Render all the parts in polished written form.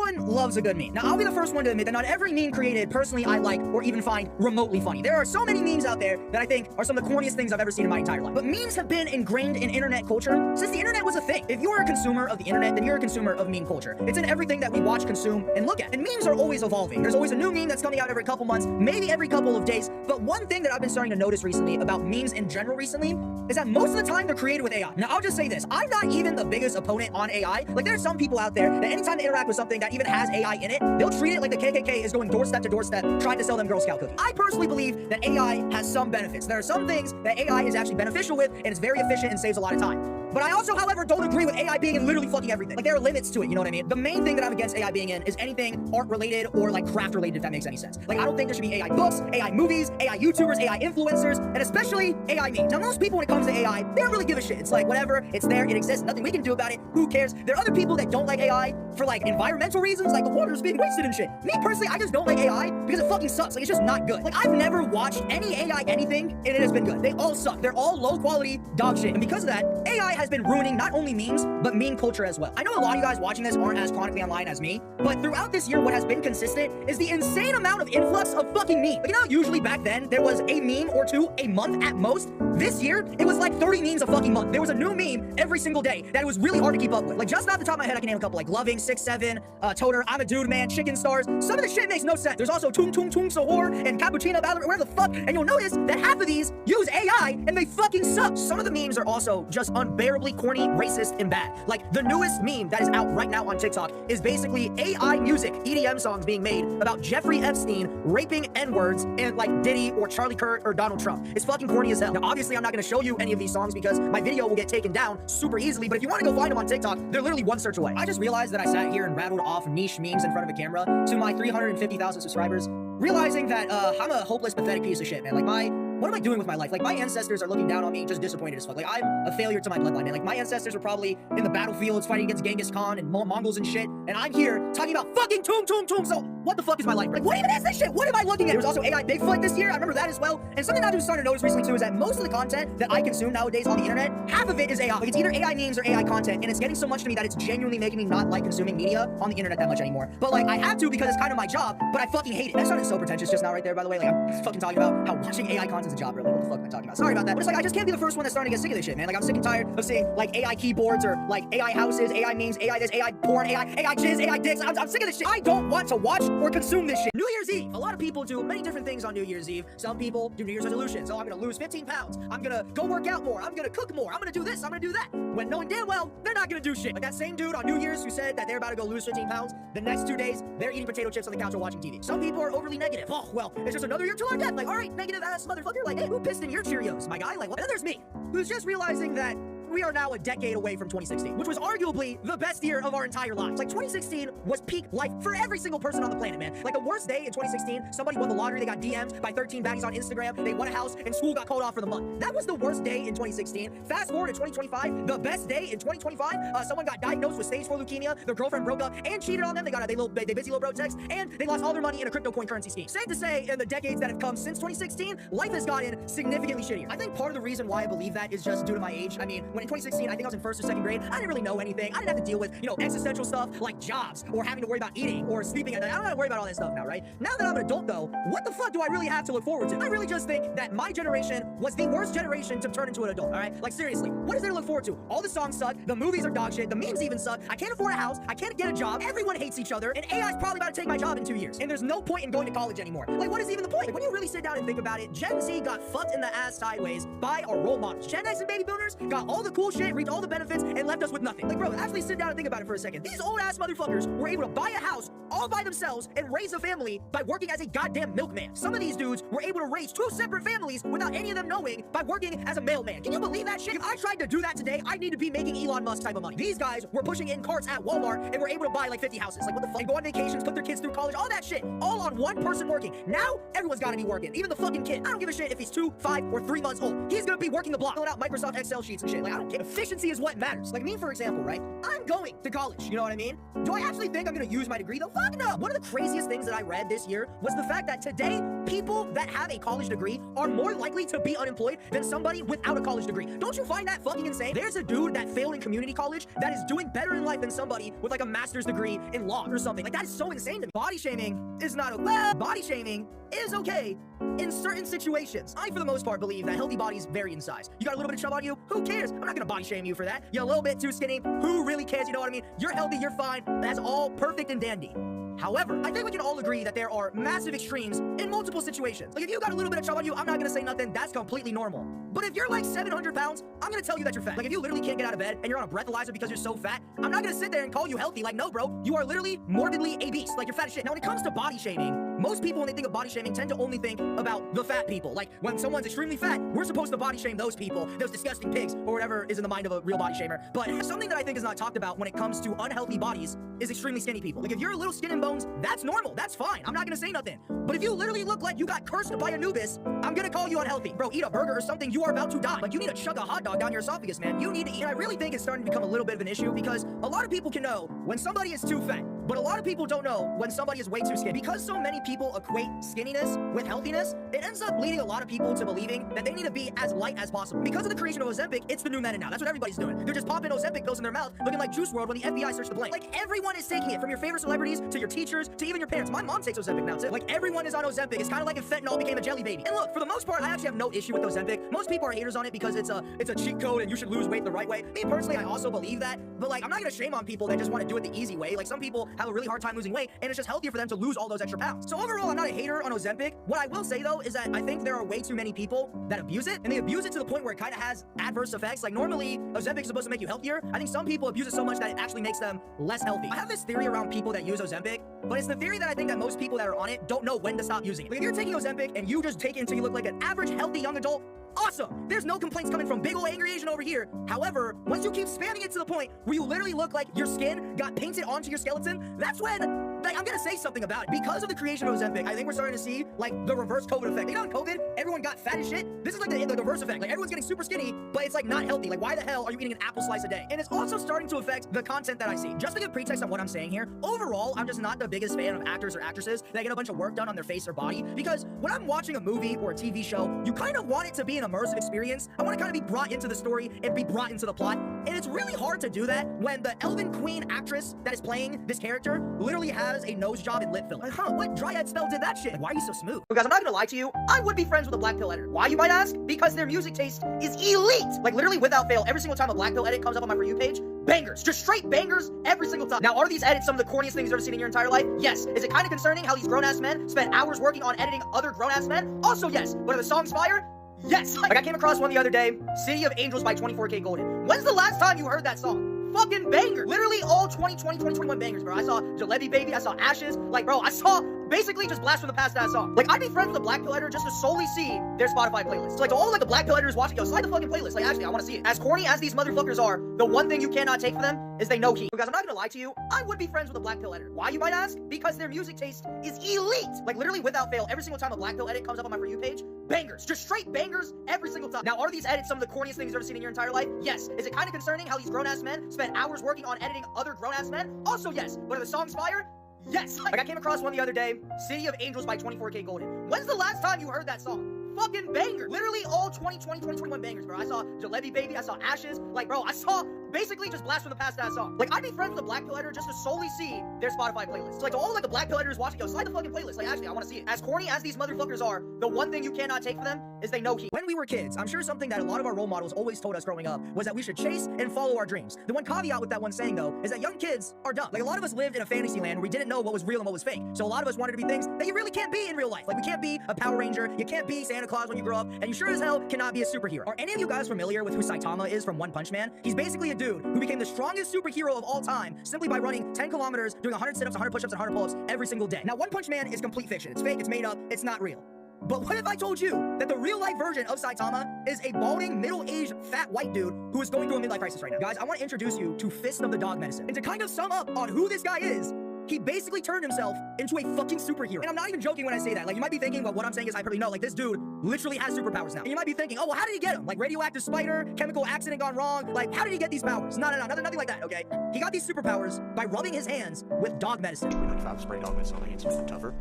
Everyone loves a good meme. Now, I'll be the first one to admit that not every meme created personally I like or even find remotely funny. There are so many memes out there that I think are some of the corniest things I've ever seen in my entire life. But memes have been ingrained in internet culture since the internet was a thing. If you're a consumer of the internet, then you're a consumer of meme culture. It's in everything that we watch, consume, and look at. And memes are always evolving. There's always a new meme that's coming out every couple months, maybe every couple of days. But one thing that I've been starting to notice recently about memes in general recently is that most of the time they're created with AI. Now, I'll just say this. I'm not even the biggest opponent on AI. Like, there's some people out there that anytime they interact with something that even has AI in it, they'll treat it like the KKK is going doorstep to doorstep trying to sell them Girl Scout cookies. I personally believe that AI has some benefits. There are some things that AI is actually beneficial with, and it's very efficient and saves a lot of time. But I also, however, don't agree with AI being in literally fucking everything. Like, there are limits to it, you know what I mean? The main thing that I'm against AI being in is anything art-related or, like, craft-related, if that makes any sense. Like, I don't think there should be AI books, AI movies, AI YouTubers, AI influencers, and especially AI memes. Now, most people, when it comes to AI, they don't really give a shit. It's like, whatever, it's there, it exists, nothing we can do about it, who cares? There are other people that don't like AI for, like, environmental reasons, like the water's being wasted and shit. Me, personally, I just don't like AI because it fucking sucks. Like, it's just not good. Like, I've never watched any AI anything, and it has been good. They all suck. They're all low-quality dog shit. And because of that, AI has been ruining not only memes, but meme culture as well. I know a lot of you guys watching this aren't as chronically online as me, but throughout this year, what has been consistent is the insane amount of influx of fucking memes. Like, you know, usually back then, there was a meme or two a month at most. This year, it was like 30 memes a fucking month. There was a new meme every single day that it was really hard to keep up with. Like, just off the top of my head, I can name a couple, like Loving, 6'7", Toter, I'm a Dude Man, Chicken Stars. Some of the shit makes no sense. There's also Tung Tung Tung Sahor and Cappuccino Ballad, whatever the fuck, and you'll notice that half of these use AI, and they fucking suck. Some of the memes are also just unbearably corny, racist, and bad. Like, the newest meme that is out right now on TikTok is basically AI music, EDM songs being made about Jeffrey Epstein raping N-words and, like, Diddy or Charlie Kirk or Donald Trump. It's fucking corny as hell. Now, obviously, I'm not gonna show you any of these songs because my video will get taken down super easily, but if you want to go find them on TikTok, they're literally one search away. I just realized that I sat here and rattled off niche memes in front of a camera to my 350,000 subscribers, realizing that I'm a hopeless, pathetic piece of shit, man. Like, what am I doing with my life? Like, my ancestors are looking down on me, just disappointed as fuck. Like, I'm a failure to my bloodline, man. Like, my ancestors were probably in the battlefields fighting against Genghis Khan and Mongols and shit, and I'm here talking about fucking Tung Tung Tung. So, what the fuck is my life? Like, what even is this shit? What am I looking at? There was also AI Bigfoot this year. I remember that as well. And something I've just started to notice recently, too, is that most of the content that I consume nowadays on the internet, half of it is AI. Like, it's either AI memes or AI content, and it's getting so much to me that it's genuinely making me not like consuming media on the internet that much anymore. But, like, I have to because it's kind of my job, but I fucking hate it. That sounded so pretentious just now right there, by the way. Like, I'm fucking talking about how watching AI content's a job, really. What the fuck am I talking about? Sorry about that. But it's like, I just can't be the first one that's starting to get sick of this shit, man. Like, I'm sick and tired of seeing, like, AI keyboards or, like, AI houses, AI memes, AI this, AI porn, AI jizz, AI dicks. I'm sick of this shit. I don't want to watch or consume this shit. New Year's Eve. A lot of people do many different things on New Year's Eve. Some people do New Year's resolutions. Oh, I'm gonna lose 15 pounds. I'm gonna go work out more. I'm gonna cook more. I'm gonna do this. I'm gonna do that. When knowing damn well, they're not gonna do shit. Like that same dude on New Year's who said that they're about to go lose 15 pounds, the next 2 days, they're eating potato chips on the couch or watching TV. Some people are overly negative. Oh, well, it's just another year till our death. Like, all right, negative ass motherfucker. Like, hey, who pissed in your Cheerios, my guy? Like, what? And then there's me, who's just realizing that we are now a decade away from 2016, which was arguably the best year of our entire lives. Like, 2016 was peak life for every single person on the planet, man. Like, the worst day in 2016, somebody won the lottery, they got DM'd by 13 baddies on Instagram, they won a house, and school got called off for the month. That was the worst day in 2016. Fast forward to 2025, the best day in 2025, someone got diagnosed with stage 4 leukemia, their girlfriend broke up and cheated on them, they got a they busy little bro text, and they lost all their money in a crypto coin currency scheme. Safe to say, in the decades that have come since 2016, life has gotten significantly shittier. I think part of the reason why I believe that is just due to my age. I mean, when in 2016, I think I was in first or second grade, I didn't really know anything. I didn't have to deal with, you know, existential stuff like jobs or having to worry about eating or sleeping at night. I don't have to worry about all that stuff now, right? Now that I'm an adult, though, what the fuck do I really have to look forward to? I really just think that my generation was the worst generation to turn into an adult, all right? Like, seriously, what is there to look forward to? All the songs suck, the movies are dog shit, the memes even suck, I can't afford a house, I can't get a job, everyone hates each other, and AI's probably about to take my job in 2 years. And there's no point in going to college anymore. Like, what is even the point? Like, when you really sit down and think about it, Gen Z got fucked in the ass sideways by our role models. Gen X and baby boomers got all the cool shit, reaped all the benefits, and left us with nothing. Like, bro, actually sit down and think about it for a second. These old-ass motherfuckers were able to buy a house all by themselves and raise a family by working as a goddamn milkman. Some of these dudes were able to raise 2 separate families without any of them knowing by working as a mailman. Can you believe that shit? If I tried to do that today, I'd need to be making Elon Musk type of money. These guys were pushing in carts at Walmart and were able to buy like 50 houses. Like, what the fuck? And go on vacations, put their kids through college, all that shit. All on one person working. Now, everyone's gotta be working. Even the fucking kid. I don't give a shit if he's 2, 5, or 3 months old. He's gonna be working the block, filling out Microsoft Excel sheets and shit. Like, don't care. Efficiency is what matters. Like me, for example, right? I'm going to college, you know what I mean? Do I actually think I'm gonna use my degree though? Fuck no! One of the craziest things that I read this year was the fact that today, people that have a college degree are more likely to be unemployed than somebody without a college degree. Don't you find that fucking insane? There's a dude that failed in community college that is doing better in life than somebody with like a master's degree in law or something. Like that is so insane to me. Body shaming is not okay. Well, body shaming is okay in certain situations. I, for the most part, believe that healthy bodies vary in size. You got a little bit of chub on you? Who cares? I'm not gonna body shame you for that. You're a little bit too skinny. Who really cares? You know what I mean? You're healthy, you're fine. That's all perfect and dandy. However, I think we can all agree that there are massive extremes in multiple situations. Like if you got a little bit of chub on you, I'm not gonna say nothing. That's completely normal. But if you're like 700 pounds, I'm gonna tell you that you're fat. Like if you literally can't get out of bed and you're on a breathalyzer because you're so fat, I'm not gonna sit there and call you healthy. Like, no, bro, you are literally morbidly obese. Like you're fat as shit. Now, when it comes to body shaming, most people, when they think of body shaming, tend to only think about the fat people. Like when someone's extremely fat, we're supposed to body shame those people, those disgusting pigs, or whatever is in the mind of a real body shamer. But something that I think is not talked about when it comes to unhealthy bodies is extremely skinny people. Like if you're a little skin and bones, that's normal. That's fine. I'm not gonna say nothing. But if you literally look like you got cursed by Anubis, I'm gonna call you unhealthy. Bro, eat a burger or something. You are about to die. Like you need to chug a hot dog down your esophagus, man. You need to eat. And I really think it's starting to become a little bit of an issue because a lot of people can know when somebody is too fat, but a lot of people don't know when somebody is way too skinny. Because so many people equate skinniness with healthiness, it ends up leading a lot of people to believing that they need to be as light as possible. Because of the creation of Ozempic, it's the new meta now. That's what everybody's doing. They're just popping Ozempic pills in their mouth, looking like Juice WRLD when the FBI searched the blank. Like everyone is taking it, from your favorite celebrities to your teachers to even your parents. My mom takes Ozempic now too. Like everyone is on Ozempic. It's kind of like if fentanyl became a jelly baby. And look, for the most part, I actually have no issue with Ozempic. Most people are haters on it because it's a cheat code and you should lose weight the right way. Me personally, I also believe that, but like I'm not gonna shame on people that just want to do it the easy way. Like some people have a really hard time losing weight, and it's just healthier for them to lose all those extra pounds. So overall, I'm not a hater on Ozempic. What I will say though is that I think there are way too many people that abuse it, and they abuse it to the point where it kind of has adverse effects. Like normally, Ozempic is supposed to make you healthier. I think some people abuse it so much that it actually makes them less healthy. I have this theory around people that use Ozempic, but it's the theory that I think that most people that are on it don't know when to stop using it. Like if you're taking Ozempic and you just take it until you look like an average, healthy young adult, awesome. There's no complaints coming from big ol' angry Asian over here. However, once you keep spamming it to the point where you literally look like your skin got painted onto your skeleton, that's when, like, I'm gonna say something about it. Because of the creation of Ozempic, I think we're starting to see, like, the reverse COVID effect. You know, in COVID, everyone got fat as shit. This is like the reverse effect. Like, everyone's getting super skinny, but it's, like, not healthy. Like, why the hell are you eating an apple slice a day? And it's also starting to affect the content that I see. Just to give pretext on what I'm saying here, overall, I'm just not the biggest fan of actors or actresses that get a bunch of work done on their face or body. Because when I'm watching a movie or a TV show, you kind of want it to be an immersive experience. I want to kind of be brought into the story and be brought into the plot. And it's really hard to do that when the Elven Queen actress that is playing this character literally has a nose job and lip filler. Like, huh, what dryad spell did that shit? Like, why are you so smooth? Guys, I'm not gonna lie to you, I would be friends with a black pill editor. Why, you might ask? Because their music taste is elite. Like, literally without fail, every single time a black pill edit comes up on my For You page, bangers. Just straight bangers every single time. Now, are these edits some of the corniest things you've ever seen in your entire life? Yes. Is it kind of concerning how these grown-ass men spend hours working on editing other grown-ass men? Also, yes. But are the songs fire? Yes. Like, I came across one the other day, City of Angels by 24K Golden. When's the last time you heard that song? Fucking banger. Literally all 2020, 2021 bangers, bro. I saw Jalebi Baby, I saw Ashes. Like, bro, I saw basically just blast from the past that song. Like, I'd be friends with a black pill editor just to solely see their Spotify playlist. So, like, to all, like, the black pill editors watching, yo, slide the fucking playlist. Like, actually, I want to see it. As corny as these motherfuckers are, the one thing you cannot take from them is they know heat. Guys, I'm not gonna lie to you, I would be friends with a black pill editor. Why, you might ask? Because their music taste is elite. Like, literally without fail, every single time a black pill edit comes up on my For You page, bangers. Just straight bangers every single time. Now, are these edits some of the corniest things you've ever seen in your entire life? Yes. Is it kind of concerning how these grown-ass men spend hours working on editing other grown-ass men? Also, yes. But are the songs fire? Yes. Like, I came across one the other day, City of Angels by 24K Golden. When's the last time you heard that song? Fucking banger. Literally all 2020, 2021 bangers, bro. I saw Jalebi Baby, I saw Ashes. Like, bro, I saw basically just blast from the past that song. Like, I'd be friends with a black pill editor just to solely see their Spotify playlist. So, like, to all, like, the black pill editors watching, yo, slide the fucking playlist. Like, actually, I want to see it. As corny as these motherfuckers are, the one thing you cannot take from them is they know heat. When we were kids, I'm sure something that a lot of our role models always told us growing up was that we should chase and follow our dreams. The one caveat with that one saying, though, is that young kids are dumb. Like, a lot of us lived in a fantasy land where we didn't know what was real and what was fake. So a lot of us wanted to be things that you really can't be in real life. Like, we can't be a Power Ranger, you can't be Santa Claus when you grow up, and you sure as hell cannot be a superhero. Are any of you guys familiar with who Saitama is from One Punch Man? He's basically a dude who became the strongest superhero of all time simply by running 10 kilometers, doing 100 sit-ups, 100 push-ups, and 100 pull-ups every single day. Now, One Punch Man is complete fiction. It's fake, it's made up, it's not real. But what if I told you that the real-life version of Saitama is a balding, middle-aged, fat white dude who is going through a midlife crisis right now? Guys, I want to introduce you to Fist of the Dog Medicine. And to kind of sum up on who this guy is, he basically turned himself into a fucking superhero. And I'm not even joking when I say that. Like, you might be thinking, well, what I'm saying is hyperbole. No, like, this dude literally has superpowers now. And you might be thinking, oh, well, how did he get them? Like, radioactive spider, chemical accident gone wrong. Like, how did he get these powers? No, nothing like that, okay? He got these superpowers by rubbing his hands with dog medicine. If I spray dog medicine on my hands, it's tougher.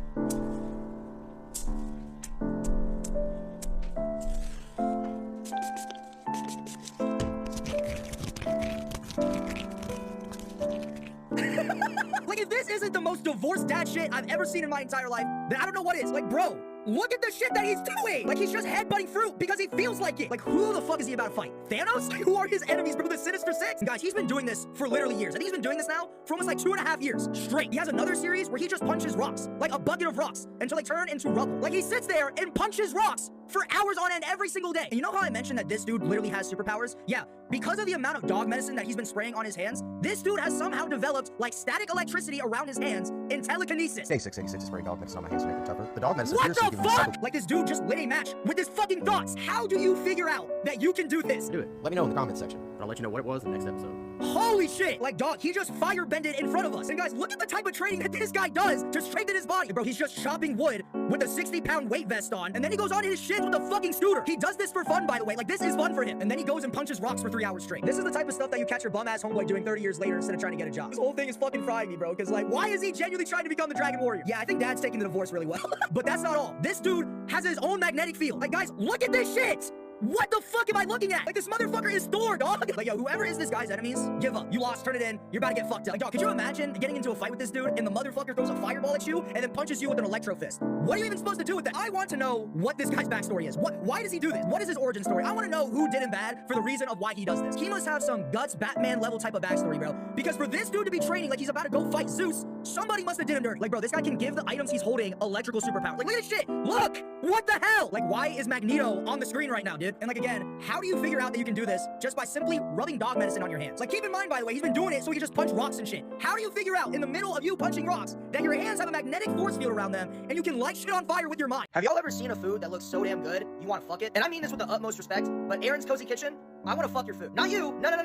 Like, if this isn't the most divorced dad shit I've ever seen in my entire life, then I don't know what is. Like, bro, look at the shit that he's doing! Like, he's just headbutting fruit because he feels like it. Like, who the fuck is he about to fight? Thanos? Like, who are his enemies, bro? The Sinister Six? And guys, he's been doing this for literally years. And he's been doing this now for almost like 2.5 years straight. He has another series where he just punches rocks. Like, a bucket of rocks until they turn into rubble. Like, he sits there and punches rocks for hours on end every single day. And you know how I mentioned that this dude literally has superpowers? Yeah, because of the amount of dog medicine that he's been spraying on his hands, this dude has somehow developed, like, static electricity around his hands in telekinesis. Day 686 to spray dog medicine on my hands to make them tougher. The dog medicine What appears to the give me fuck? several... Like, this dude just lit a match with his fucking thoughts. How do you figure out that you can do this? Do it. Let me know in the comments section. But I'll let you know what it was in the next episode. Holy shit! Like, dog, he just firebended in front of us. And guys, look at the type of training that this guy does to strengthen his body. Bro, he's just chopping wood with a 60-pound weight vest on, and then he goes on his shins with a fucking scooter. He does this for fun, by the way. Like, this is fun for him. And then he goes and punches rocks for 3 hours straight. This is the type of stuff that you catch your bum-ass homeboy doing 30 years later instead of trying to get a job. This whole thing is fucking frying me, bro, because, like, why is he genuinely trying to become the Dragon Warrior? Yeah, I think Dad's taking the divorce really well. But that's not all. This dude has his own magnetic field. Like, guys, look at this shit! What the fuck am I looking at? Like, this motherfucker is Thor, dog! Like, yo, whoever is this guy's enemies, give up. You lost, turn it in, you're about to get fucked up. Like, dog, could you imagine getting into a fight with this dude and the motherfucker throws a fireball at you and then punches you with an electro fist? What are you even supposed to do with that? I want to know what this guy's backstory is. Why does he do this? What is his origin story? I want to know who did him bad for the reason of why he does this. He must have some guts, Batman level type of backstory, bro. Because for this dude to be training like he's about to go fight Zeus, somebody must have did him dirty. Like, bro, this guy can give the items he's holding electrical superpowers. Like, look at this shit! Look! What the hell? Like, why is Magneto on the screen right now, dude? And like, again, how do you figure out that you can do this just by simply rubbing dog medicine on your hands? Like, keep in mind, by the way, he's been doing it so he can just punch rocks and shit. How do you figure out, in the middle of you punching rocks, that your hands have a magnetic force field around them and you can light shit on fire with your mind? Have y'all ever seen a food that looks so damn good, you want to fuck it? And I mean this with the utmost respect, but Aaron's Cozy Kitchen, I want to fuck your food. Not you. No.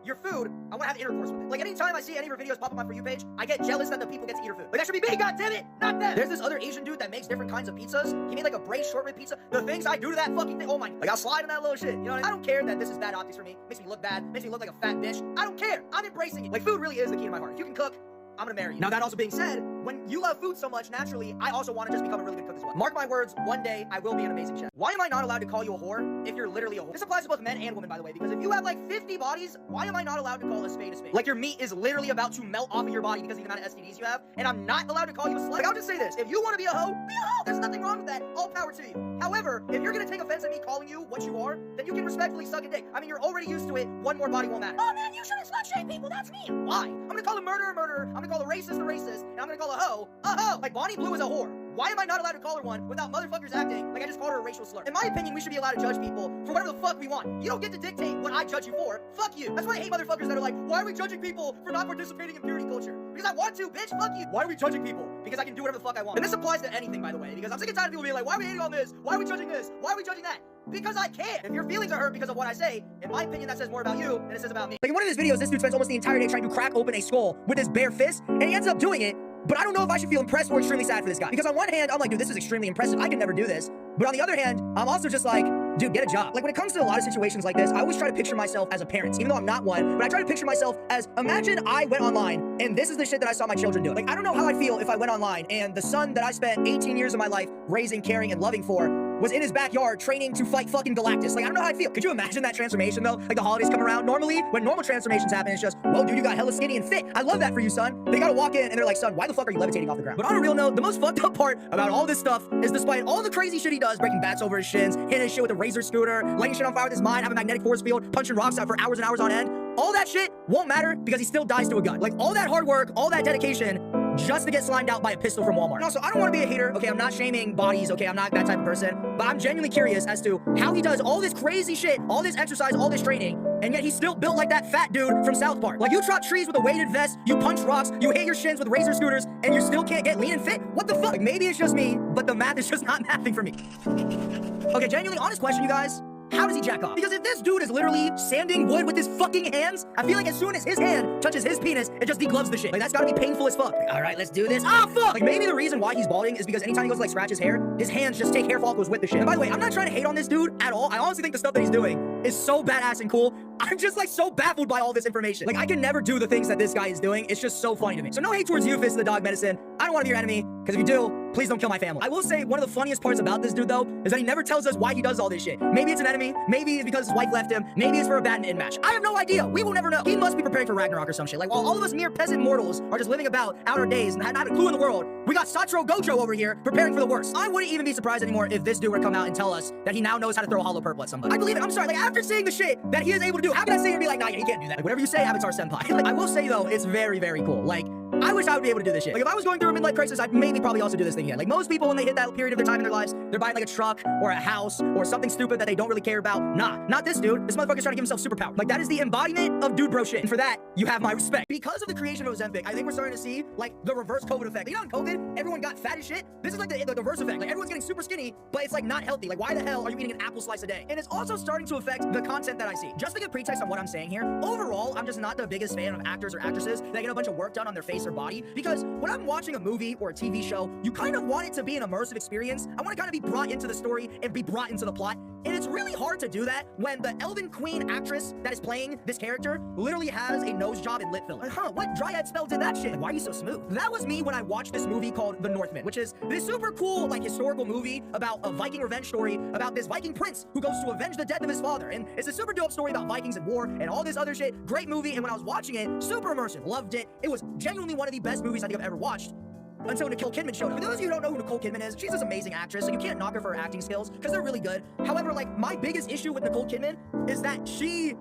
Your food, I want to have intercourse with it. Like, anytime I see any of your videos pop up on my For You page, I get jealous that the people get to eat your food. Like, that should be me, goddammit, not them. There's this other Asian dude that makes different kinds of pizzas. He made like a braised short rib pizza. The things I do to that fucking thing, oh my, like, I'll slide in that little shit. You know what I mean? I don't care that this is bad optics for me. Makes me look bad, makes me look like a fat bitch. I don't care. I'm embracing it. Like, food really is the key to my heart. If you can cook, I'm gonna marry you. Now, that also being said, when you love food so much, naturally, I also want to just become a really good cook as well. Mark my words, one day, I will be an amazing chef. Why am I not allowed to call you a whore if you're literally a whore? This applies to both men and women, by the way, because if you have like 50 bodies, why am I not allowed to call a spade a spade? Like, your meat is literally about to melt off of your body because of the amount of STDs you have, and I'm not allowed to call you a slut? Like, I'll just say this, if you want to be a hoe, be a hoe! There's nothing wrong with that. All power to you. However, if you're gonna take offense at me calling you what you are, then you can respectfully suck a dick. I mean, you're already used to it. One more body won't matter. Oh man, you shouldn't slut shame people. That's mean. Why? I'm gonna call a murderer a murderer. I'm gonna call a racist a racist, and I'm gonna call a hoe a hoe. Like, Bonnie Blue is a whore. Why am I not allowed to call her one without motherfuckers acting like I just called her a racial slur? In my opinion, we should be allowed to judge people for whatever the fuck we want. You don't get to dictate what I judge you for. Fuck you. That's why I hate motherfuckers that are like, why are we judging people for not participating in purity culture? Because I want to, bitch. Fuck you. Why are we judging people? Because I can do whatever the fuck I want. And this applies to anything, by the way, because I'm sick and tired of people being like, why are we hating on this? Why are we judging this? Why are we judging that? Because I can. If your feelings are hurt because of what I say, in my opinion, that says more about you than it says about me. Like, in one of his videos, this dude spends almost the entire day trying to crack open a skull with his bare fist, and he ends up doing it. But I don't know if I should feel impressed or extremely sad for this guy. Because on one hand, I'm like, dude, this is extremely impressive. I can never do this. But on the other hand, I'm also just like, dude, get a job. Like, when it comes to a lot of situations like this, I always try to picture myself as a parent, even though I'm not one, but I try to picture myself as, imagine I went online and this is the shit that I saw my children do. Like, I don't know how I'd feel if I went online and the son that I spent 18 years of my life raising, caring, and loving for was in his backyard training to fight fucking Galactus. Like, I don't know how I'd feel. Could you imagine that transformation, though? Like, the holidays come around. Normally, when normal transformations happen, it's just, whoa, dude, you got hella skinny and fit. I love that for you, son. They gotta walk in and they're like, son, why the fuck are you levitating off the ground? But on a real note, the most fucked up part about all this stuff is despite all the crazy shit he does, breaking bats over his shins, hitting his shit with a razor scooter, lighting shit on fire with his mind, having a magnetic force field, punching rocks out for hours and hours on end, all that shit won't matter because he still dies to a gun. Like, all that hard work, all that dedication, just to get slimed out by a pistol from Walmart. And also, I don't want to be a hater, okay? I'm not shaming bodies, okay? I'm not that type of person. But I'm genuinely curious as to how he does all this crazy shit, all this exercise, all this training, and yet he's still built like that fat dude from South Park. Like, you chop trees with a weighted vest, you punch rocks, you hit your shins with razor scooters, and you still can't get lean and fit? What the fuck? Like, maybe it's just me, but the math is just not mathing for me. Okay, genuinely, honest question, you guys. how does he jack off? Because if this dude is literally sanding wood with his fucking hands, I feel like as soon as his hand touches his penis, it just degloves the shit. Like, that's gotta be painful as fuck. Like, all right, let's do this. Ah, fuck! Like, maybe the reason why he's balding is because anytime he goes to, like, scratch his hair, his hands just take hair follicles with the shit. And by the way, I'm not trying to hate on this dude at all. I honestly think the stuff that he's doing is so badass and cool. I'm just, like, so baffled by all this information. Like, I can never do the things that this guy is doing. It's just so funny to me. So no hate towards you, Fist of the Dog Medicine. I don't want to be your enemy, because if you do, please don't kill my family. I will say one of the funniest parts about this dude, though, is that he never tells us why he does all this shit. Maybe it's an enemy, maybe it's because his wife left him, maybe it's for a badminton match. I have no idea. We will never know. He must be preparing for Ragnarok or some shit. Like, while all of us mere peasant mortals are just living about out our days and not a clue in the world, we got Satro Gojo over here preparing for the worst. I wouldn't even be surprised anymore if this dude were to come out and tell us that he now knows how to throw a hollow purple at somebody. I believe it. I'm sorry. Like, after seeing the shit that he is able to do, how can I sit here and be like, nah, yeah, he can't do that? Like, whatever you say, Avatar Senpai. Like, I will say, though, it's very, very cool. Like, I wish I would be able to do this shit. Like, if I was going through a midlife crisis, I'd maybe probably also do this thing again. Like, most people, when they hit that period of their time in their lives, they're buying, like, a truck or a house or something stupid that they don't really care about. Nah, not this dude. This motherfucker's trying to give himself superpower. Like, that is the embodiment of dude bro shit. And for that, you have my respect. Because of the creation of Ozempic, I think we're starting to see, like, the reverse COVID effect. You know, in COVID, everyone got fat as shit. This is like the reverse effect. Like, everyone's getting super skinny, but it's, like, not healthy. Like, why the hell are you eating an apple slice a day? And it's also starting to affect the content that I see. Just to give pretext on what I'm saying here, overall, I'm just not the biggest fan of actors or actresses that get a bunch of work done on their face or body, because when I'm watching a movie or a TV show, you kind of want it to be an immersive experience. I want to kind of be brought into the story and be brought into the plot. And it's really hard to do that when the Elven Queen actress that is playing this character literally has a nose job and lip filler. Like, huh, what dryad spell did that shit? Like, why are you so smooth? That was me when I watched this movie called The Northman, which is this super cool, like, historical movie about a Viking revenge story about this Viking prince who goes to avenge the death of his father. And it's a super dope story about Vikings and war and all this other shit. Great movie. And when I was watching it, super immersive. Loved it. It was genuinely one of the best movies I think I've ever watched. Until Nicole Kidman showed up. For those of you who don't know who Nicole Kidman is, she's this amazing actress, so you can't knock her for her acting skills, because they're really good. However, like, my biggest issue with Nicole Kidman is that she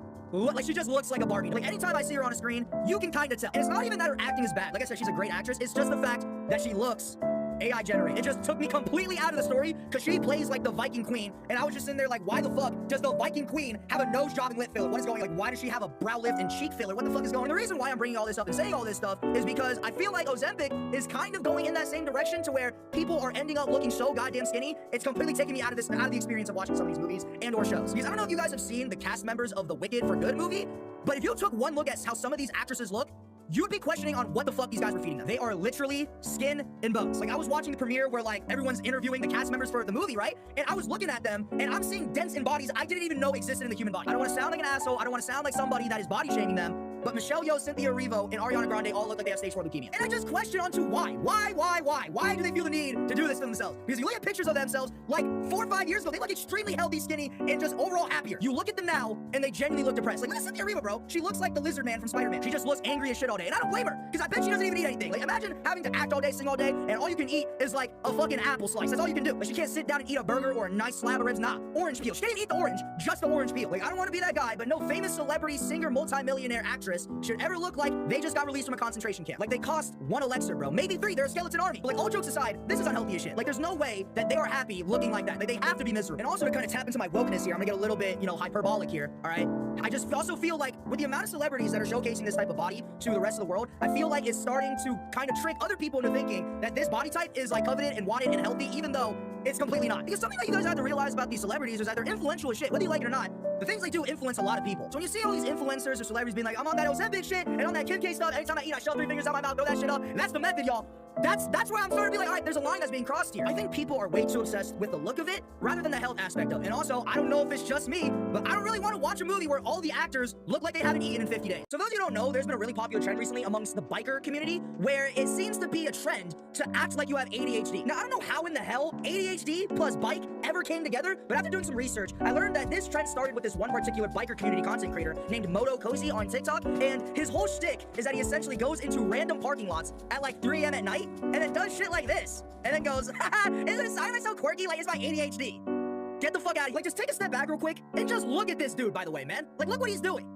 just looks like a Barbie. Like, anytime I see her on a screen, you can kind of tell. And it's not even that her acting is bad. Like I said, she's a great actress. It's just the fact that she looks AI generated. It just took me completely out of the story, because she plays like the Viking Queen, and I was just in there like, why the fuck does the Viking Queen have a nose job and lip filler? What is going on? Like, why does she have a brow lift and cheek filler? What the fuck is going on? And the reason why I'm bringing all this up and saying all this stuff is because I feel like Ozempic is kind of going in that same direction, to where people are ending up looking so goddamn skinny. It's completely taking me out of the experience of watching some of these movies and or shows. Because I don't know if you guys have seen the cast members of the Wicked for Good movie, but if you took one look at how some of these actresses look, you'd be questioning on what the fuck these guys were feeding them. They are literally skin and bones. Like, I was watching the premiere where, like, everyone's interviewing the cast members for the movie, right? And I was looking at them, and I'm seeing dents in bodies I didn't even know existed in the human body. I don't want to sound like an asshole. I don't want to sound like somebody that is body shaming them, but Michelle Yeoh, Cynthia Erivo, and Ariana Grande all look like they have stage 4 leukemia. And I just question onto why. Why do they feel the need to do this to themselves? Because you look at pictures of themselves, like, 4 or 5 years ago, they look extremely healthy, skinny, and just overall happier. You look at them now, and they genuinely look depressed. Like, look at Cynthia Erivo, bro. She looks like the Lizard Man from Spider-Man. She just looks angry as shit all day. And I don't blame her, because I bet she doesn't even eat anything. Like, imagine having to act all day, sing all day, and all you can eat is, like, a fucking apple slice. That's all you can do. Like, she can't sit down and eat a burger or a nice slab of ribs. Nah, orange peel. She can't even eat the orange, just the orange peel. Like, I don't want to be that guy, but no famous celebrity, singer, multi-millionaire actress should ever look like they just got released from a concentration camp. Like, they cost 1 elixir, bro. Maybe 3. They're a skeleton army. But, like, all jokes aside, this is unhealthy as shit. Like, there's no way that they are happy looking like that. Like, they have to be miserable. And also, to kind of tap into my wokeness here, I'm gonna get a little bit, you know, hyperbolic here, all right? I just also feel like with the amount of celebrities that are showcasing this type of body to the rest of the world, I feel like it's starting to kind of trick other people into thinking that this body type is, like, coveted and wanted and healthy, even though it's completely not. Because something that you guys have to realize about these celebrities is that they're influential as shit, whether you like it or not. The things they do influence a lot of people. So when you see all these influencers or celebrities being like, I'm on that Ozempic shit, and on that Kim K stuff, anytime I eat, I shove 3 fingers out my mouth, throw that shit up, and that's the method, y'all. That's where I'm starting to be like, all right, there's a line that's being crossed here. I think people are way too obsessed with the look of it rather than the health aspect of it. And also, I don't know if it's just me, but I don't really want to watch a movie where all the actors look like they haven't eaten in 50 days. So those of you who don't know, there's been a really popular trend recently amongst the biker community where it seems to be a trend to act like you have ADHD. Now, I don't know how in the hell ADHD plus bike ever came together, but after doing some research, I learned that this trend started with this one particular biker community content creator named Moto Cozy on TikTok, and his whole shtick is that he essentially goes into random parking lots at like 3 a.m. at night and then does shit like this, and then goes, haha, isn't it sound so quirky? Like, it's my ADHD. Get the fuck out of here. Like, just take a step back real quick and just look at this dude, by the way, man. Like, look what he's doing.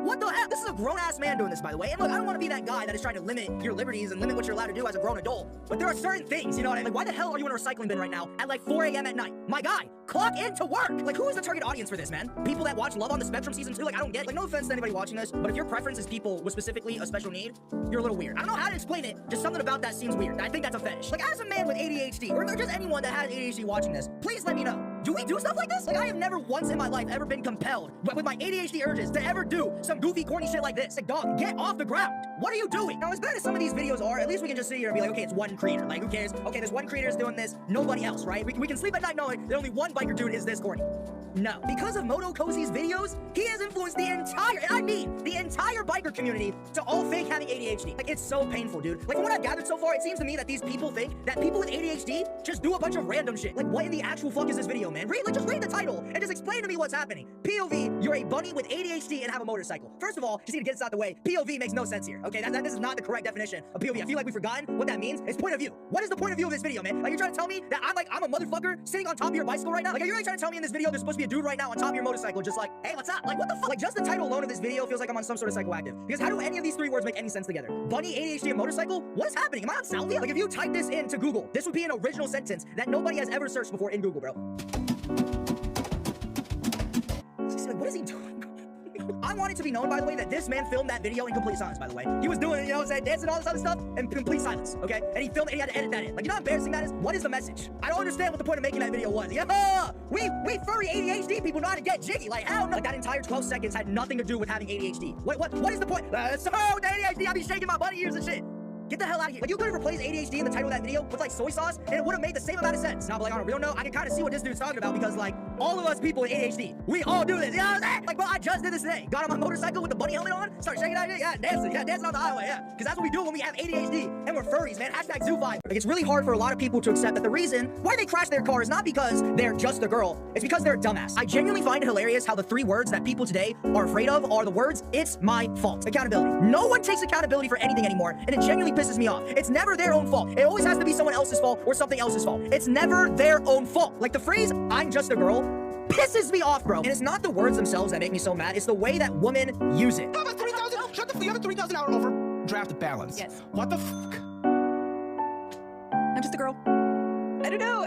What the hell? This is a grown-ass man doing this, by the way. And look, I don't want to be that guy that is trying to limit your liberties and limit what you're allowed to do as a grown adult. But there are certain things, you know what I mean? Like, why the hell are you in a recycling bin right now at like 4 a.m. at night? My guy, clock into work. Like, who is the target audience for this, man? People that watch Love on the Spectrum season 2? Like, I don't get. Like, no offense to anybody watching this, but if your preference is people with specifically a special need, you're a little weird. I don't know how to explain it. Just something about that seems weird. I think that's a fetish. Like, as a man with ADHD, or just anyone that has ADHD watching this, please let me know. Do we do stuff like this? Like, I have never once in my life ever been compelled with my ADHD urges to ever do some goofy, corny shit like this. Like, dog, get off the ground. What are you doing? Now, as bad as some of these videos are, at least we can just sit here and be like, okay, it's one creator. Like, who cares? Okay, there's one creator is doing this, nobody else, right? We can sleep at night knowing that only one biker dude is this corny. No. Because of Moto Cozy's videos, he has influenced the entire, and I mean the entire biker community to all fake having ADHD. Like, it's so painful, dude. Like, from what I've gathered so far, it seems to me that these people think that people with ADHD just do a bunch of random shit. Like, what in the actual fuck is this video, man? Just read the title and just explain to me what's happening. POV, you're a bunny with ADHD and have a motorcycle. First of all, just need to get this out the way. POV makes no sense here, okay? This is not the correct definition of POV. I feel like we've forgotten what that means. It's point of view. What is the point of view of this video, man? Like, you're trying to tell me that I'm a motherfucker sitting on top of your bicycle right now? Like, are you really trying to tell me in this video there's supposed to be a dude right now on top of your motorcycle just like, hey, what's up? Like, what the fuck? Like, just the title alone of this video feels like I'm on some sort of psychoactive. Because how do any of these three words make any sense together? Bunny, ADHD, and motorcycle? What is happening? Am I on salvia? Like, if you type this into Google, this would be an original sentence that nobody has ever searched before in Google, bro. Like, what is he doing? I want it to be known, by the way, that this man filmed that video in complete silence, by the way. He was doing, you know what I'm saying, dancing and all this other stuff in complete silence, okay? And he filmed it and he had to edit that in. Like, you know how embarrassing that is? What is the message? I don't understand what the point of making that video was. Yeah, we furry ADHD people know how to get jiggy. Like, hell no. Like, that entire 12 seconds had nothing to do with having ADHD. What is the point? So, with ADHD, I be shaking my bunny ears and shit. Get the hell out of here. Like, you could have replaced ADHD in the title of that video with, like, soy sauce, and it would have made the same amount of sense. Now, but, like, on a real note, I can kind of see what this dude's talking about because, like, all of us people with ADHD, we all do this. You know what I'm saying? Like, bro, I just did this today. Got on my motorcycle with the bunny helmet on, started shaking out, yeah, dancing on the highway, yeah. Because that's what we do when we have ADHD, and we're furries, man. Hashtag zoo vibe. Like, it's really hard for a lot of people to accept that the reason why they crash their car is not because they're just a girl, it's because they're a dumbass. I genuinely find it hilarious how the three words that people today are afraid of are the words, it's my fault. Accountability. No one takes accountability for anything anymore, and it genuinely pisses me off. It's never their own fault. It always has to be someone else's fault or something else's fault. It's never their own fault. Like, the phrase, I'm just a girl, pisses me off, bro. And it's not the words themselves that make me so mad. It's the way that women use it. You have a 3,000. Shut the. You have a 3,000 hour overdraft balance. Yes. What the fuck? I'm just a girl. I don't know.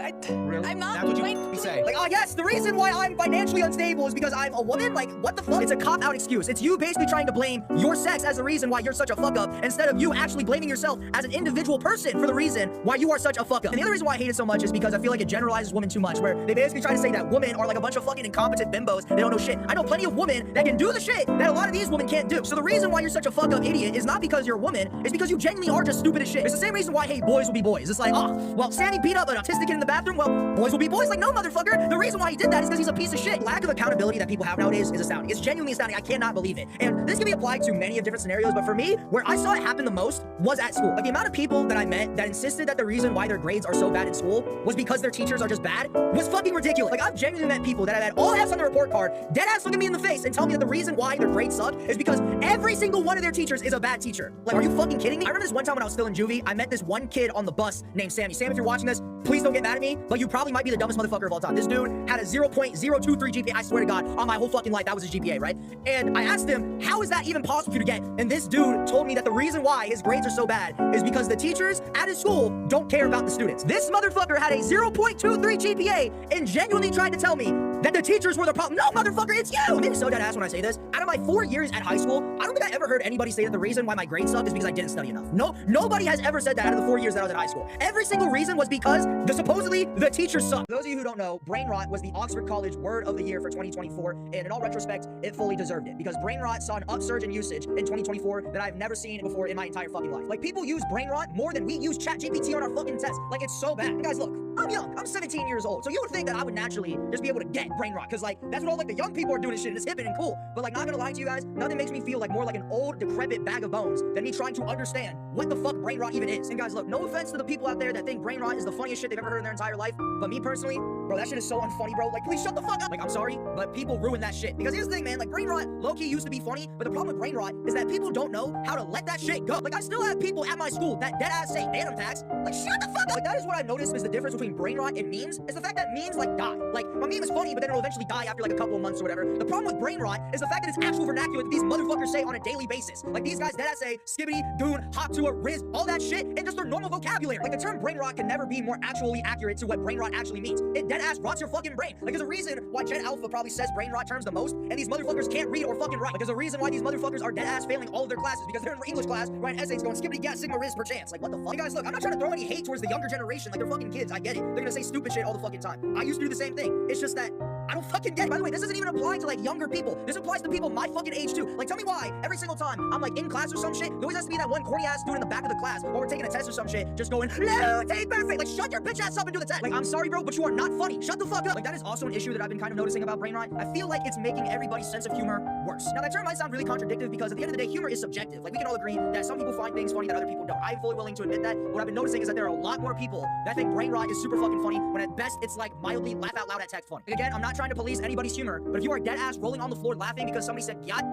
Really? I'm not. That's what you say. Like, oh yes, the reason why I'm financially unstable is because I'm a woman? Like, what the fuck? It's a cop-out excuse. It's you basically trying to blame your sex as the reason why you're such a fuck-up, instead of you actually blaming yourself as an individual person for the reason why you are such a fuck-up. And the other reason why I hate it so much is because I feel like it generalizes women too much, where they basically try to say that women are like a bunch of fucking incompetent bimbos. They don't know shit. I know plenty of women that can do the shit that a lot of these women can't do. So the reason why you're such a fuck-up idiot is not because you're a woman, it's because you genuinely are just stupid as shit. It's the same reason why I hate boys will be boys. It's like, oh, well, Sammy beat up an autistic kid in the bathroom, well, boys will be boys. Like, no, motherfucker. The reason why he did that is because he's a piece of shit. Lack of accountability that people have nowadays is astounding. It's genuinely astounding. I cannot believe it. And this can be applied to many of different scenarios, but for me, where I saw it happen the most was at school. Like, the amount of people that I met that insisted that the reason why their grades are so bad in school was because their teachers are just bad was fucking ridiculous. Like, I've genuinely met people that have had all F's on the report card, dead ass look at me in the face and tell me that the reason why their grades suck is because every single one of their teachers is a bad teacher. Like, are you fucking kidding me? I remember this one time when I was still in juvie, I met this one kid on the bus named Sammy. Sam, if you're watching this, please don't get mad at me, but you probably might be the dumbest motherfucker of all time. This dude had a 0.023 GPA, I swear to God, on my whole fucking life, that was his GPA, right? And I asked him, how is that even possible for you to get? And this dude told me that the reason why his grades are so bad is because the teachers at his school don't care about the students. This motherfucker had a 0.23 GPA and genuinely tried to tell me that the teachers were the problem. No, motherfucker, it's you! I'm being so dead ass when I say this. Out of my 4 years at high school, I don't think I ever heard anybody say that the reason why my grades sucked is because I didn't study enough. No, nobody has ever said that out of the 4 years that I was at high school. Every single reason was because supposedly the teachers suck. For those of you who don't know, brain rot was the Oxford College Word of the Year for 2024, and in all retrospect, it fully deserved it, because brain rot saw an upsurge in usage in 2024 that I've never seen before in my entire fucking life. Like, people use brain rot more than we use ChatGPT on our fucking tests. Like, it's so bad. Guys, look, I'm young. I'm 17 years old, so you would think that I would naturally just be able to get brain rot, because, like, that's what all, like, the young people are doing and shit, and it's hip and cool. But, like, not gonna lie to you guys, nothing makes me feel like more like an old, decrepit bag of bones than me trying to understand what the fuck brain rot even is. And guys, look, no offense to the people out there that think brain rot is the funniest shit they've ever heard in their entire life, but me personally, bro, that shit is so unfunny, bro. Like, please shut the fuck up. Like, I'm sorry, but people ruin that shit. Because here's the thing, man, like, brain rot low-key used to be funny, but the problem with brain rot is that people don't know how to let that shit go. Like, I still have people at my school that dead-ass say Phantom tax. Like, shut the fuck up. Like, that is what I've noticed is the difference between brain rot and memes, is the fact that memes, like, die. Like, a meme is funny, but then it'll eventually die after, like, a couple of months or whatever. The problem with brain rot is the fact that it's actual vernacular that these motherfuckers say on a daily basis. Like, these guys dead-ass say skibbity, goon, hop to a riz, all that shit, and just their normal vocabulary. Like, the term brain rot can never be more actually accurate to what brain rot actually means. It dead-ass rots your fucking brain. Like, there's a reason why Gen Alpha probably says brain rot terms the most, and these motherfuckers can't read or fucking write. Like, there's a reason why these motherfuckers are dead-ass failing all of their classes, because they're in English class writing essays going skibbity gas sigma riz per chance. Like, what the fuck? You guys, look, I'm not trying to throw any hate towards the younger generation. Like, they're fucking kids, I get it. say, they're gonna say stupid shit all the fucking time. I used to do the same thing. It's just that I don't fucking get it. By the way, this doesn't even apply to like younger people. This applies to people my fucking age too. Like, tell me why every single time I'm like in class or some shit, there always has to be that one corny ass dude in the back of the class while we're taking a test or some shit, just going, no, take perfect. Like, shut your bitch ass up and do the test. Like, I'm sorry, bro, but you are not funny. Shut the fuck up. Like, that is also an issue that I've been kind of noticing about brain rot. I feel like it's making everybody's sense of humor worse. Now, that term might sound really contradictory because at the end of the day, humor is subjective. Like, we can all agree that some people find things funny that other people don't. I'm fully willing to admit that. What I've been noticing is that there are a lot more people that think brain rot is super fucking funny when at best it's like mildly laugh out loud at text funny. Like, again, I'm not trying to police anybody's humor, but if you are dead ass rolling on the floor laughing because somebody said yacht,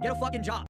get a fucking job.